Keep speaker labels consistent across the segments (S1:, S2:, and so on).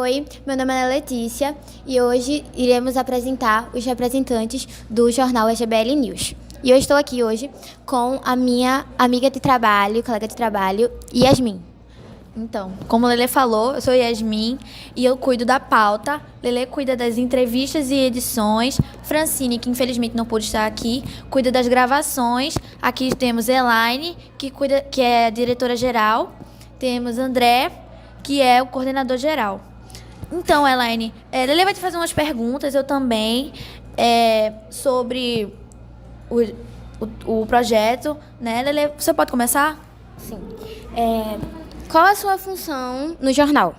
S1: Oi, meu nome é Letícia e hoje iremos apresentar os representantes do jornal EGBL News. E eu estou aqui hoje com a minha amiga de trabalho, colega de trabalho, Yasmin.
S2: Então, como Lelê falou, eu sou Yasmin e eu cuido da pauta. Lelê cuida das entrevistas e edições. Francine, que infelizmente não pôde estar aqui, cuida das gravações. Aqui temos Elaine, que é a diretora-geral. Temos André, que é o coordenador geral. Então, Elaine, Lelê vai te fazer umas perguntas, eu também, sobre o projeto, né? Lelê, você pode começar?
S1: Sim. Qual a sua função no jornal?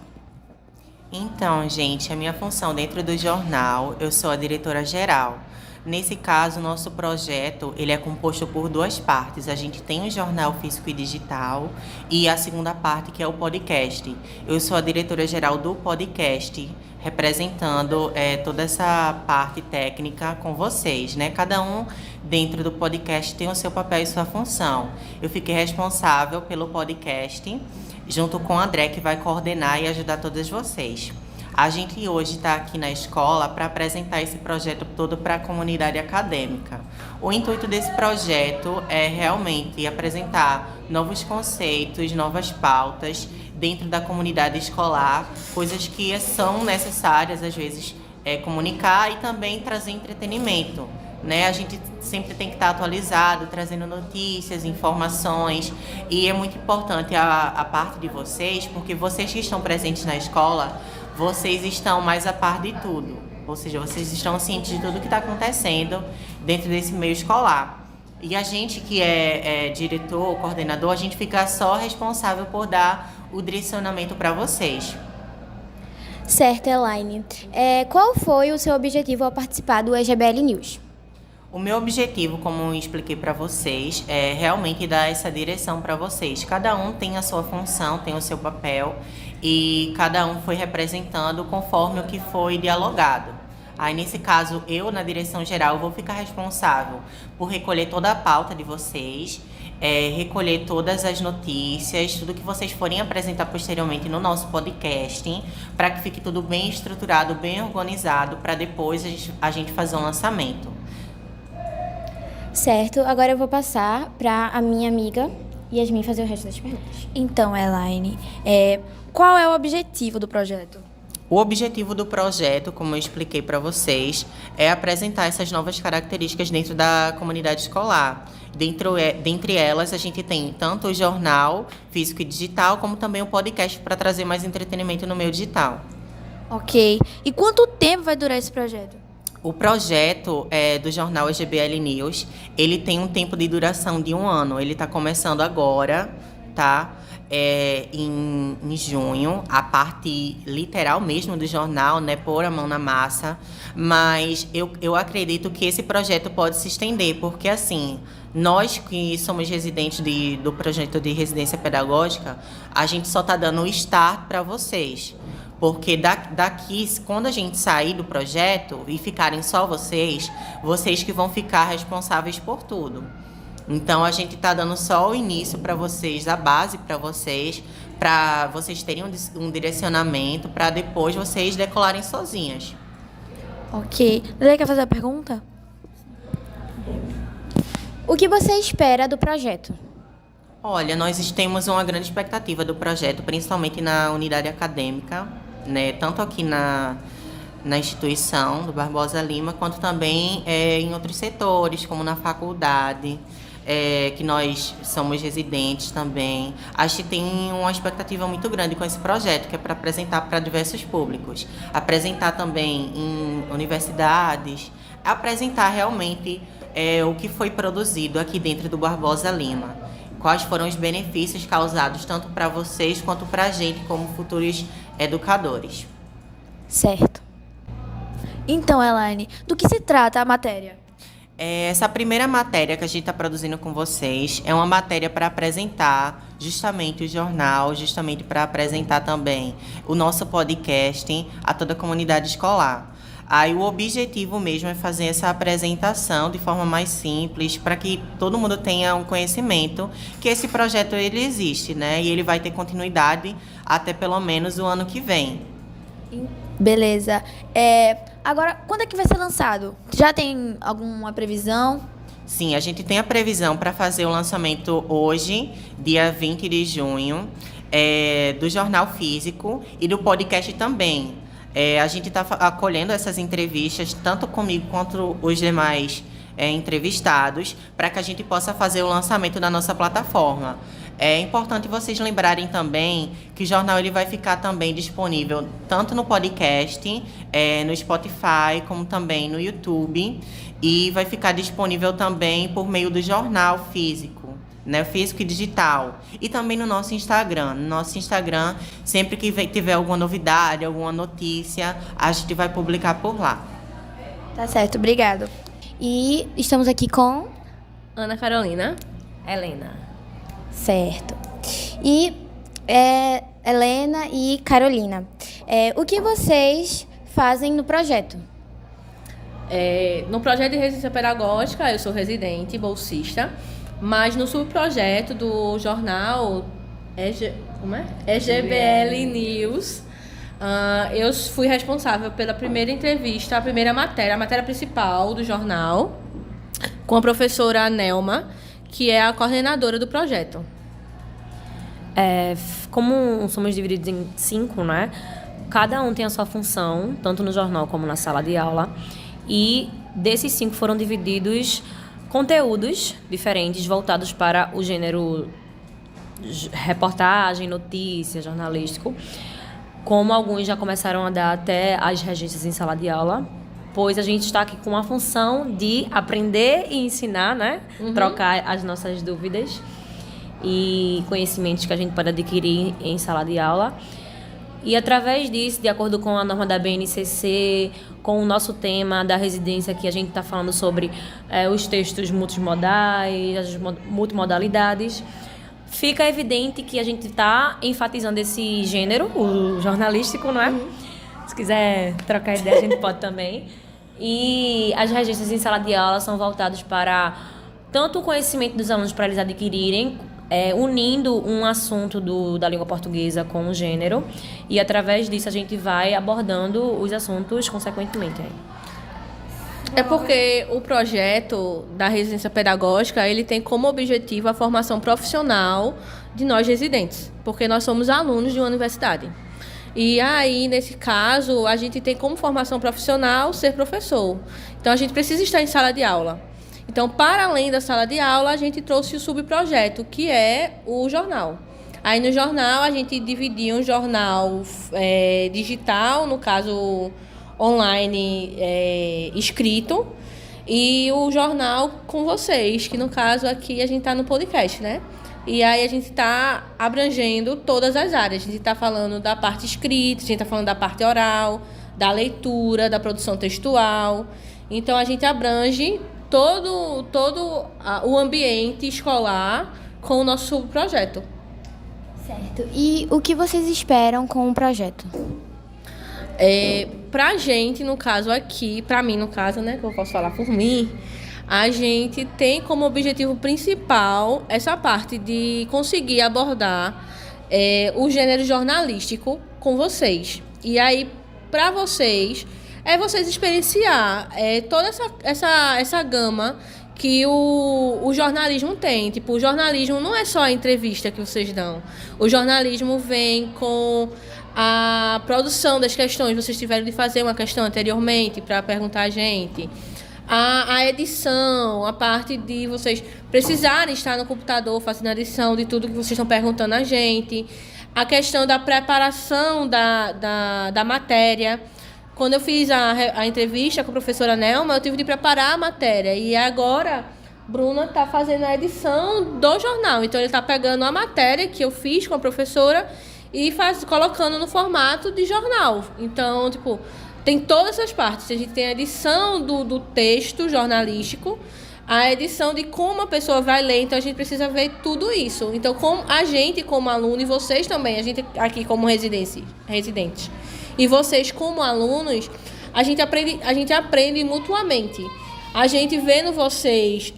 S3: Então, gente, a minha função dentro do jornal, eu sou a diretora-geral. Nesse caso, o nosso projeto, ele é composto por duas partes. A gente tem o jornal físico e digital e a segunda parte, que é o podcast. Eu sou a diretora-geral do podcast, representando toda essa parte técnica com vocês, né? Cada um dentro do podcast tem o seu papel e sua função. Eu fiquei responsável pelo podcast, junto com o André, que vai coordenar e ajudar todas vocês. A gente hoje está aqui na escola para apresentar esse projeto todo para a comunidade acadêmica. O intuito desse projeto é realmente apresentar novos conceitos, novas pautas dentro da comunidade escolar, coisas que são necessárias, às vezes, comunicar e também trazer entretenimento, né? A gente sempre tem que estar atualizado, trazendo notícias, informações, e é muito importante a parte de vocês, porque vocês que estão presentes na escola, vocês estão mais a par de tudo, ou seja, vocês estão cientes de tudo que está acontecendo dentro desse meio escolar. E a gente que é diretor, coordenador, a gente fica só responsável por dar o direcionamento para vocês.
S1: Certo, Elaine. Qual foi o seu objetivo ao participar do EGBL News?
S3: O meu objetivo, como eu expliquei para vocês, é realmente dar essa direção para vocês. Cada um tem a sua função, tem o seu papel e cada um foi representando conforme o que foi dialogado. Aí, nesse caso, eu, na direção geral, vou ficar responsável por recolher toda a pauta de vocês, recolher todas as notícias, tudo que vocês forem apresentar posteriormente no nosso podcast, para que fique tudo bem estruturado, bem organizado, para depois a gente fazer um lançamento.
S1: Certo, agora eu vou passar para a minha amiga Yasmin fazer o resto das perguntas.
S2: Então, Elaine, qual é o objetivo do projeto?
S3: O objetivo do projeto, como eu expliquei para vocês, é apresentar essas novas características dentro da comunidade escolar. Dentre elas, a gente tem tanto o jornal físico e digital, como também o podcast para trazer mais entretenimento no meio digital.
S2: Ok. E quanto tempo vai durar esse projeto?
S3: O projeto do jornal EGBL News, ele tem um tempo de duração de 1 ano. Ele está começando agora, tá? Em junho, a parte literal mesmo do jornal, né? Pôr a mão na massa. Mas eu acredito que esse projeto pode se estender, porque assim, nós que somos residentes do projeto de residência pedagógica, a gente só está dando o start para vocês. Porque daqui, quando a gente sair do projeto e ficarem só vocês que vão ficar responsáveis por tudo. Então, a gente está dando só o início para vocês, a base para vocês terem um direcionamento, para depois vocês decolarem sozinhas.
S2: Ok. Lelê, quer fazer a pergunta?
S1: O que você espera do projeto?
S3: Olha, nós temos uma grande expectativa do projeto, principalmente na unidade acadêmica, né? Tanto aqui na instituição do Barbosa Lima, quanto também em outros setores, como na faculdade, que nós somos residentes também. A gente tem uma expectativa muito grande com esse projeto, que é para apresentar para diversos públicos. Apresentar também em universidades, apresentar realmente o que foi produzido aqui dentro do Barbosa Lima. Quais foram os benefícios causados tanto para vocês quanto para a gente como futuros educadores.
S1: Certo.
S2: Então, Elaine, do que se trata a matéria?
S3: Essa primeira matéria que a gente está produzindo com vocês é uma matéria para apresentar justamente o jornal, justamente para apresentar também o nosso podcast a toda a comunidade escolar. Aí o objetivo mesmo é fazer essa apresentação de forma mais simples, para que todo mundo tenha um conhecimento que esse projeto ele existe, né? E ele vai ter continuidade até pelo menos o ano que vem.
S2: Beleza. Agora, quando é que vai ser lançado? Já tem alguma previsão?
S3: Sim, a gente tem a previsão para fazer o lançamento hoje, dia 20 de junho, do jornal físico e do podcast também. A gente está acolhendo essas entrevistas, tanto comigo quanto os demais entrevistados, para que a gente possa fazer o lançamento da nossa plataforma. É importante vocês lembrarem também que o jornal ele vai ficar também disponível tanto no podcast, no Spotify, como também no YouTube. E vai ficar disponível também por meio do jornal físico, né? Físico e digital. E também no nosso Instagram. No nosso Instagram, sempre que tiver alguma novidade, alguma notícia, a gente vai publicar por lá.
S2: Tá certo, obrigado.
S1: E estamos aqui com...
S4: Ana Carolina. Helena.
S1: Certo. E Helena e Carolina, o que vocês fazem no projeto?
S4: No projeto de residência pedagógica, eu sou residente, bolsista, mas no subprojeto do jornal EGBL News, eu fui responsável pela primeira entrevista, a matéria principal do jornal, com a professora Nelma, que é a coordenadora do projeto.
S5: Como somos divididos em 5, né? Cada um tem a sua função, tanto no jornal como na sala de aula. E desses 5 foram divididos conteúdos diferentes voltados para o gênero reportagem, notícia, jornalístico. Como alguns já começaram a dar até as regências em sala de aula, pois a gente está aqui com a função de aprender e ensinar, né? Trocar as nossas dúvidas e conhecimentos que a gente pode adquirir em sala de aula. E através disso, de acordo com a norma da BNCC, com o nosso tema da residência, que a gente está falando sobre os textos multimodais, as multimodalidades, fica evidente que a gente está enfatizando esse gênero, o jornalístico, não é? Se quiser trocar ideia, a gente pode também. E as regências em sala de aula são voltadas para tanto o conhecimento dos alunos para eles adquirirem, unindo um assunto da língua portuguesa com o gênero, e através disso a gente vai abordando os assuntos consequentemente.
S4: É porque o projeto da residência pedagógica, ele tem como objetivo a formação profissional de nós residentes, porque nós somos alunos de uma universidade. E aí, nesse caso, a gente tem como formação profissional ser professor. Então, a gente precisa estar em sala de aula. Então, para além da sala de aula, a gente trouxe o subprojeto, que é o jornal. Aí, no jornal, a gente dividia um jornal digital, no caso, online, escrito, e o jornal com vocês, que no caso aqui a gente está no podcast, né? E aí a gente está abrangendo todas as áreas. A gente está falando da parte escrita, a gente está falando da parte oral, da leitura, da produção textual. Então, a gente abrange todo o ambiente escolar com o nosso projeto.
S1: Certo. E o que vocês esperam com o projeto?
S4: Pra gente, no caso aqui, pra mim, no caso, né, que eu posso falar por mim, a gente tem como objetivo principal essa parte de conseguir abordar o gênero jornalístico com vocês. E aí, pra vocês experienciar toda essa gama que o jornalismo tem. Tipo, o jornalismo não é só a entrevista que vocês dão. O jornalismo vem com a produção das questões. Vocês tiveram de fazer uma questão anteriormente para perguntar a gente. A edição, a parte de vocês precisarem estar no computador fazendo a edição de tudo que vocês estão perguntando a gente. A questão da preparação da matéria. Quando eu fiz a entrevista com a professora Nelma, eu tive de preparar a matéria. E agora, Bruna está fazendo a edição do jornal. Então, ele está pegando a matéria que eu fiz com a professora e colocando no formato de jornal. Então, tipo, tem todas essas partes. A gente tem a edição do texto jornalístico, a edição de como a pessoa vai ler. Então, a gente precisa ver tudo isso. Então, a gente como aluno, e vocês também, a gente aqui como residentes, e vocês como alunos, a gente aprende mutuamente. A gente vendo vocês,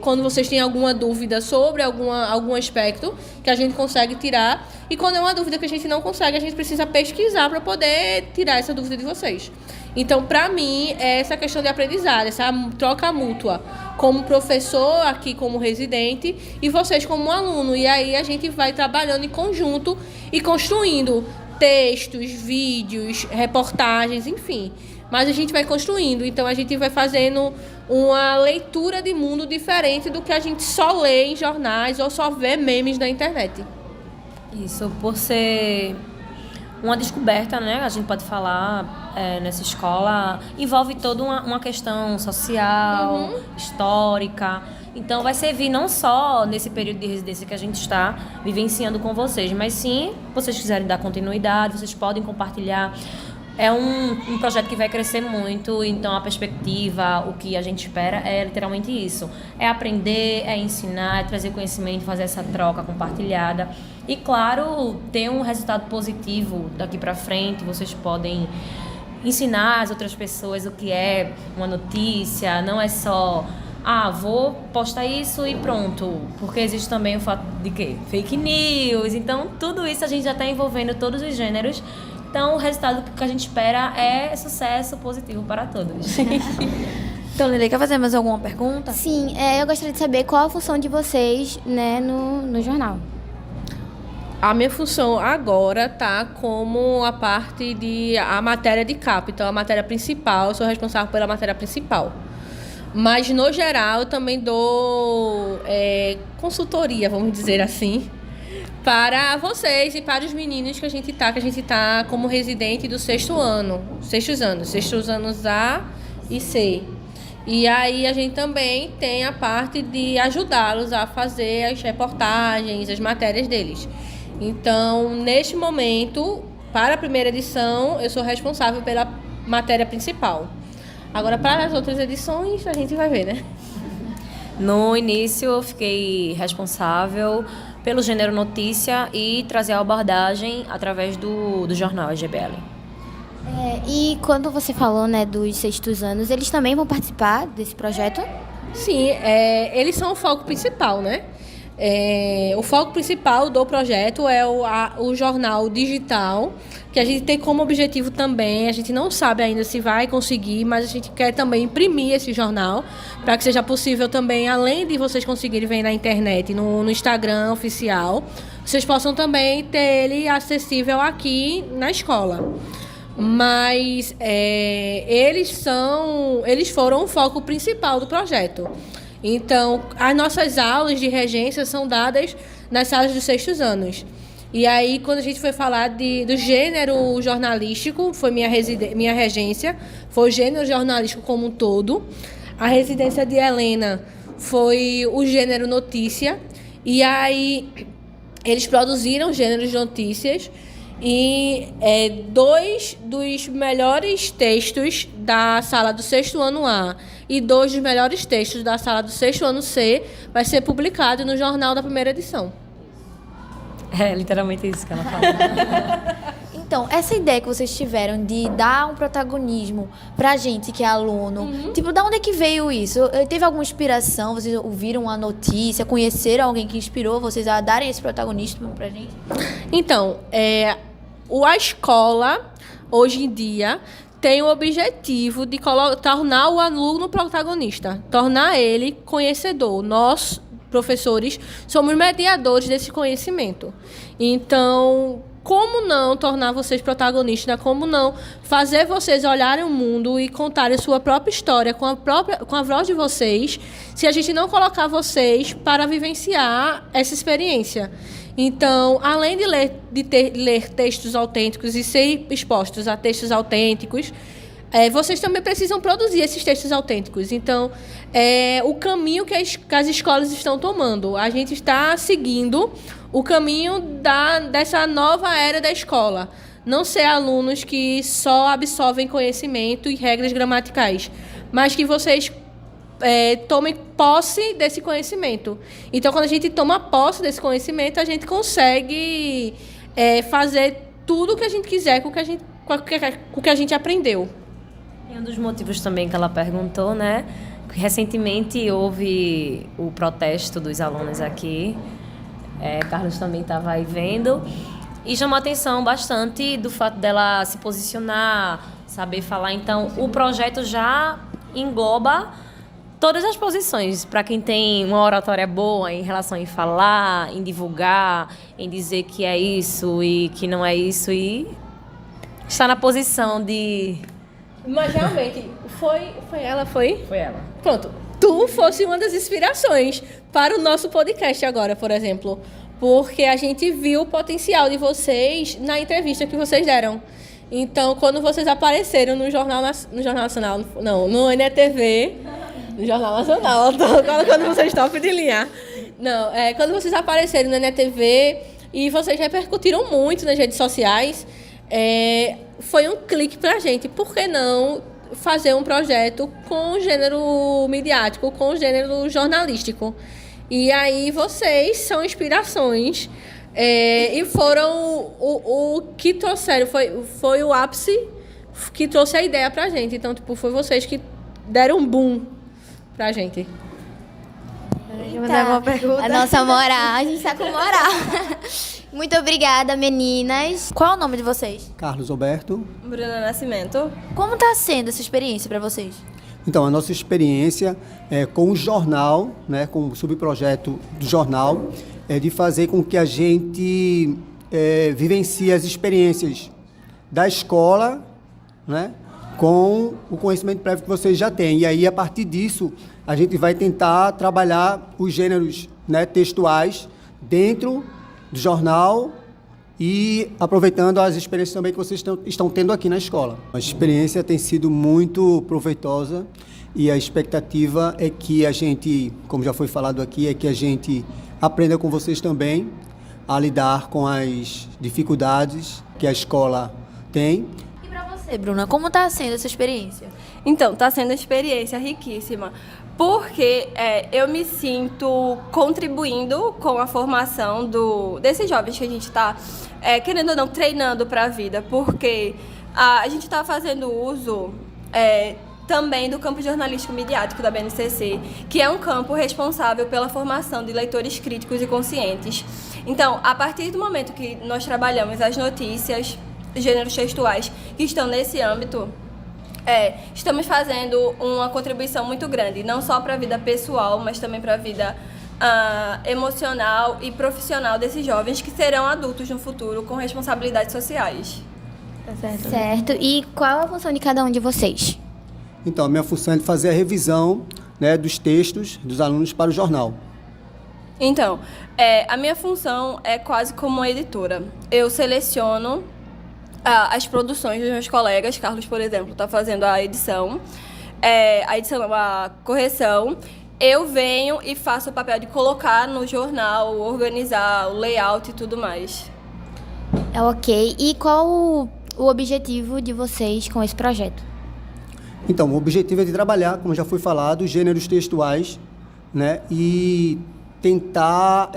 S4: quando vocês têm alguma dúvida sobre algum aspecto que a gente consegue tirar. E quando é uma dúvida que a gente não consegue, a gente precisa pesquisar para poder tirar essa dúvida de vocês. Então, para mim, é essa questão de aprendizado, essa troca mútua. Como professor, aqui como residente, e vocês como aluno. E aí a gente vai trabalhando em conjunto e construindo textos, vídeos, reportagens, enfim. Mas a gente vai construindo, então a gente vai fazendo uma leitura de mundo diferente do que a gente só lê em jornais ou só vê memes na internet.
S5: Isso, por ser uma descoberta, né? A gente pode falar nessa escola, envolve toda uma questão social, histórica. Então, vai servir não só nesse período de residência que a gente está vivenciando com vocês, mas sim, se vocês quiserem dar continuidade, vocês podem compartilhar. É um projeto que vai crescer muito, então a perspectiva, o que a gente espera é literalmente isso. É aprender, é ensinar, é trazer conhecimento, fazer essa troca compartilhada. E, claro, ter um resultado positivo daqui para frente. Vocês podem ensinar as outras pessoas o que é uma notícia, não é só... vou postar isso e pronto. Porque existe também o fato de que fake news. Então, tudo isso a gente já está envolvendo todos os gêneros. Então, o resultado que a gente espera é sucesso positivo para todos.
S2: Então, Lele, quer fazer mais alguma pergunta?
S1: Sim, eu gostaria de saber qual a função de vocês, né, no jornal.
S4: A minha função agora tá como a parte a matéria de capa. Então, a matéria principal, eu sou responsável pela matéria principal. Mas, no geral, eu também dou consultoria, vamos dizer assim, para vocês e para os meninos que a gente tá como residente do sextos anos A e C. E aí a gente também tem a parte de ajudá-los a fazer as reportagens, as matérias deles. Então, neste momento, para a primeira edição, eu sou responsável pela matéria principal. Agora, para as outras edições, a gente vai ver, né?
S5: No início, eu fiquei responsável pelo gênero notícia e trazer a abordagem através do jornal EGBL.
S1: E quando você falou, né, dos sextos anos, eles também vão participar desse projeto?
S4: Sim, eles são o foco principal, né? O foco principal do projeto é o jornal digital, que a gente tem como objetivo também, a gente não sabe ainda se vai conseguir, mas a gente quer também imprimir esse jornal, para que seja possível também, além de vocês conseguirem ver na internet, no Instagram oficial, vocês possam também ter ele acessível aqui na escola. Mas eles foram o foco principal do projeto. Então, as nossas aulas de regência são dadas nas salas dos sextos anos. E aí, quando a gente foi falar do gênero jornalístico, foi minha regência, foi o gênero jornalístico como um todo. A residência de Helena foi o gênero notícia. E aí, eles produziram gêneros de notícias. E 2 dos melhores textos da sala do sexto ano A e 2 dos melhores textos da sala do sexto ano C vai ser publicado no jornal da primeira edição.
S5: É literalmente isso que ela fala.
S2: Então, essa ideia que vocês tiveram de dar um protagonismo pra gente que é aluno, tipo, da onde é que veio isso? Teve alguma inspiração? Vocês ouviram uma notícia, conheceram alguém que inspirou vocês a darem esse protagonismo pra gente?
S4: Então, a escola, hoje em dia, tem o objetivo de tornar o aluno protagonista, tornar ele conhecedor. Nós, professores, somos mediadores desse conhecimento. Então, como não tornar vocês protagonistas? Como não fazer vocês olharem o mundo e contarem a sua própria história com a voz de vocês, se a gente não colocar vocês para vivenciar essa experiência? Então, além de ler textos autênticos e ser expostos a textos autênticos, vocês também precisam produzir esses textos autênticos. Então, o caminho que as escolas estão tomando. A gente está seguindo o caminho dessa nova era da escola. Não ser alunos que só absorvem conhecimento e regras gramaticais, mas que vocês tomem posse desse conhecimento. Então, quando a gente toma posse desse conhecimento, a gente consegue fazer tudo o que a gente quiser com o que a gente aprendeu.
S5: E Um dos motivos também que ela perguntou, né? Recentemente houve o protesto dos alunos aqui. Carlos também estava aí vendo. E chamou a atenção bastante do fato dela se posicionar, saber falar. Então, o projeto já engloba todas as posições. Para quem tem uma oratória boa em relação em falar, em divulgar, em dizer que é isso e que não é isso. E está na posição de...
S4: Mas realmente, foi ela?
S5: Foi ela.
S4: Pronto. Tu fosse uma das inspirações para o nosso podcast agora, por exemplo. Porque a gente viu o potencial de vocês na entrevista que vocês deram. Então, quando vocês apareceram no Jornal Nacional, não, no NETV, no Jornal Nacional, tô colocando vocês top de linha. Não, quando vocês apareceram no NETV e vocês repercutiram muito nas redes sociais, foi um clique pra gente. Por que não fazer um projeto com gênero midiático, com gênero jornalístico? E aí vocês são inspirações e foram o que trouxeram, foi o ápice que trouxe a ideia pra gente. Então, tipo, foi vocês que deram um boom pra gente.
S1: A nossa moral, a gente tá com moral. Muito obrigada, meninas.
S2: Qual é o nome de vocês?
S6: Carlos Alberto.
S7: Bruna Nascimento.
S2: Como está sendo essa experiência para vocês?
S6: Então, a nossa experiência com o jornal, né, com o subprojeto do jornal, é de fazer com que a gente vivencie as experiências da escola, né, com o conhecimento prévio que vocês já têm. E aí, a partir disso, a gente vai tentar trabalhar os gêneros, né, textuais dentro do jornal e aproveitando as experiências também que vocês estão tendo aqui na escola. A experiência tem sido muito proveitosa e a expectativa é que a gente, como já foi falado aqui, é que a gente aprenda com vocês também a lidar com as dificuldades que a escola tem.
S2: E para você, Bruna, como está sendo essa experiência?
S7: Então, está sendo uma experiência riquíssima, porque eu me sinto contribuindo com a formação desses jovens que a gente está, querendo ou não, treinando para a vida, porque a gente está fazendo uso também do campo jornalístico midiático da BNCC, que é um campo responsável pela formação de leitores críticos e conscientes. Então, a partir do momento que nós trabalhamos as notícias, gêneros textuais que estão nesse âmbito, estamos fazendo uma contribuição muito grande, não só para a vida pessoal, mas também para a vida emocional e profissional desses jovens que serão adultos no futuro com responsabilidades sociais.
S2: Tá certo.
S1: Certo. E qual a função de cada um de vocês?
S6: Então, a minha função é de fazer a revisão, né, dos textos dos alunos para o jornal.
S7: Então, a minha função é quase como uma editora. Eu seleciono as produções dos meus colegas. Carlos, por exemplo, está fazendo a edição, a correção. Eu venho e faço o papel de colocar no jornal, organizar o layout e tudo mais.
S1: Ok. E qual o objetivo de vocês com esse projeto?
S6: Então, o objetivo é de trabalhar, como já foi falado, os gêneros textuais, né, e tentar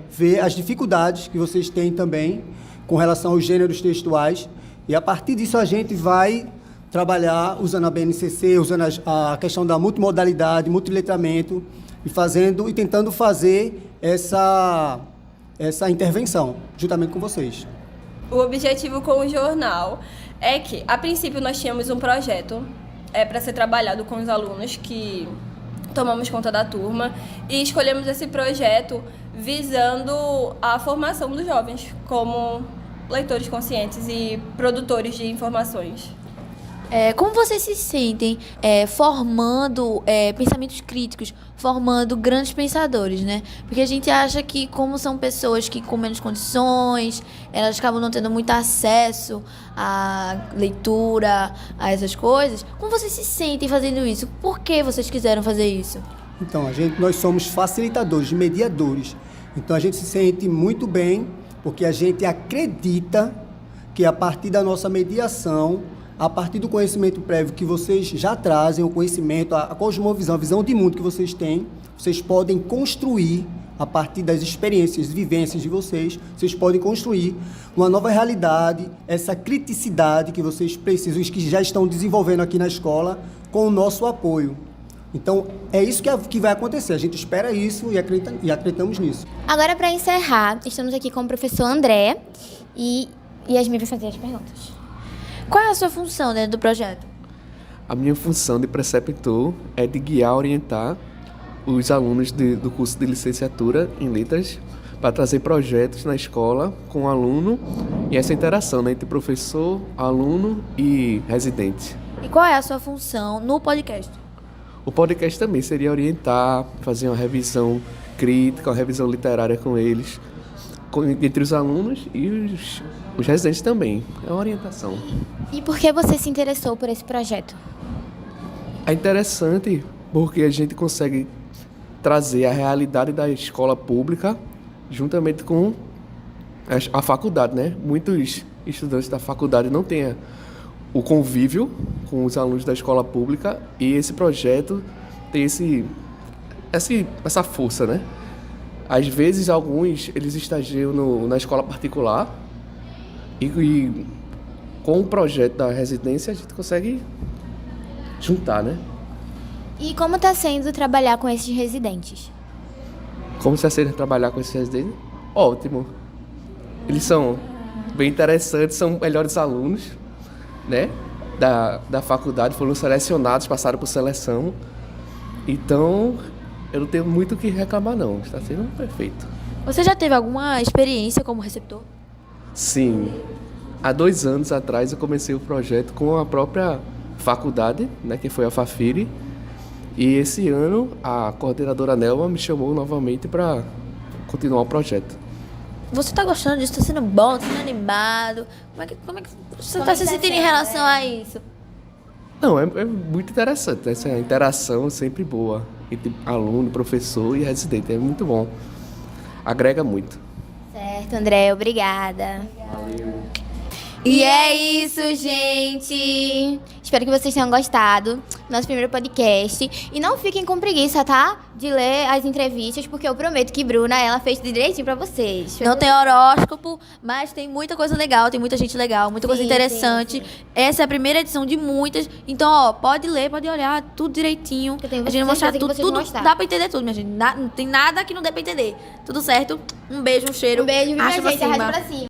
S6: ver as dificuldades que vocês têm também com relação aos gêneros textuais, e a partir disso a gente vai trabalhar usando a BNCC, usando a questão da multimodalidade, multiletramento, e tentando fazer essa intervenção juntamente com vocês.
S7: O objetivo com o jornal é que, a princípio, nós tínhamos um projeto para ser trabalhado com os alunos que tomamos conta da turma, e escolhemos esse projeto visando a formação dos jovens como leitores conscientes e produtores de informações.
S2: Como vocês se sentem formando pensamentos críticos, formando grandes pensadores, né? Porque a gente acha que, como são pessoas que com menos condições, elas acabam não tendo muito acesso à leitura, a essas coisas. Como vocês se sentem fazendo isso? Por que vocês quiseram fazer isso?
S6: Então, nós somos facilitadores, mediadores. Então, a gente se sente muito bem, porque a gente acredita que, a partir da nossa mediação, a partir do conhecimento prévio que vocês já trazem, o conhecimento, a cosmovisão, a visão de mundo que vocês têm, vocês podem construir a partir das experiências, vivências de vocês, vocês podem construir uma nova realidade, essa criticidade que vocês precisam, que já estão desenvolvendo aqui na escola, com o nosso apoio. Então, é isso que vai acontecer. A gente espera isso e acreditamos nisso.
S1: Agora, para encerrar, estamos aqui com o professor André e Yasmin vai fazer as perguntas.
S2: Qual é a sua função dentro do projeto?
S8: A minha função de preceptor é de guiar, orientar os alunos do curso de licenciatura em letras para trazer projetos na escola com o aluno e essa interação, né, entre professor, aluno e residente.
S2: E qual é a sua função no podcast?
S8: O podcast também seria orientar, fazer uma revisão crítica, uma revisão literária com eles, entre os alunos e os residentes também. É uma orientação.
S1: E por que você se interessou por esse projeto?
S8: É interessante porque a gente consegue trazer a realidade da escola pública juntamente com a faculdade, né? Muitos estudantes da faculdade não têm o convívio com os alunos da escola pública e esse projeto tem essa força, né? Às vezes, alguns, eles estagiam na escola particular e com o projeto da residência a gente consegue juntar, né?
S1: E como está sendo trabalhar com esses residentes?
S8: Como está sendo trabalhar com esses residentes? Ótimo. Eles são bem interessantes, são melhores alunos, né? Da faculdade, foram selecionados, passaram por seleção. Então, eu não tenho muito o que reclamar, não. Está sendo perfeito.
S2: Você já teve alguma experiência como receptor?
S8: Sim. Há 2 anos atrás eu comecei o projeto com a própria faculdade, né, que foi a Fafiri. E esse ano a coordenadora Nelma me chamou novamente para continuar o projeto.
S2: Você está gostando disso? Está sendo bom? Está sendo animado? Como é que você está se sentindo em relação a isso?
S8: Não, é muito interessante. Essa interação é sempre boa entre aluno, professor e residente. É muito bom. Agrega muito.
S1: Certo, André, obrigada.
S8: Valeu.
S1: E é isso, gente. Espero que vocês tenham gostado do nosso primeiro podcast. E não fiquem com preguiça, tá? De ler as entrevistas, porque eu prometo que Bruna, ela fez direitinho pra vocês.
S2: Não tem horóscopo, mas tem muita coisa legal, tem muita gente legal, muita coisa interessante.
S1: Sim.
S2: Essa é a primeira edição de muitas. Então, ó, pode ler, pode olhar, tudo direitinho.
S1: Eu tenho
S2: A gente vai mostrar
S1: certeza que
S2: tudo,
S1: vocês vão
S2: tudo.
S1: gostar.
S2: Dá pra entender tudo, minha gente. Não tem nada que não dê pra entender. Tudo certo? Um beijo, um cheiro.
S1: Um beijo, viu,
S2: Arrasta
S1: minha
S2: pra
S1: gente? Arrasta
S2: cima.
S1: pra cima.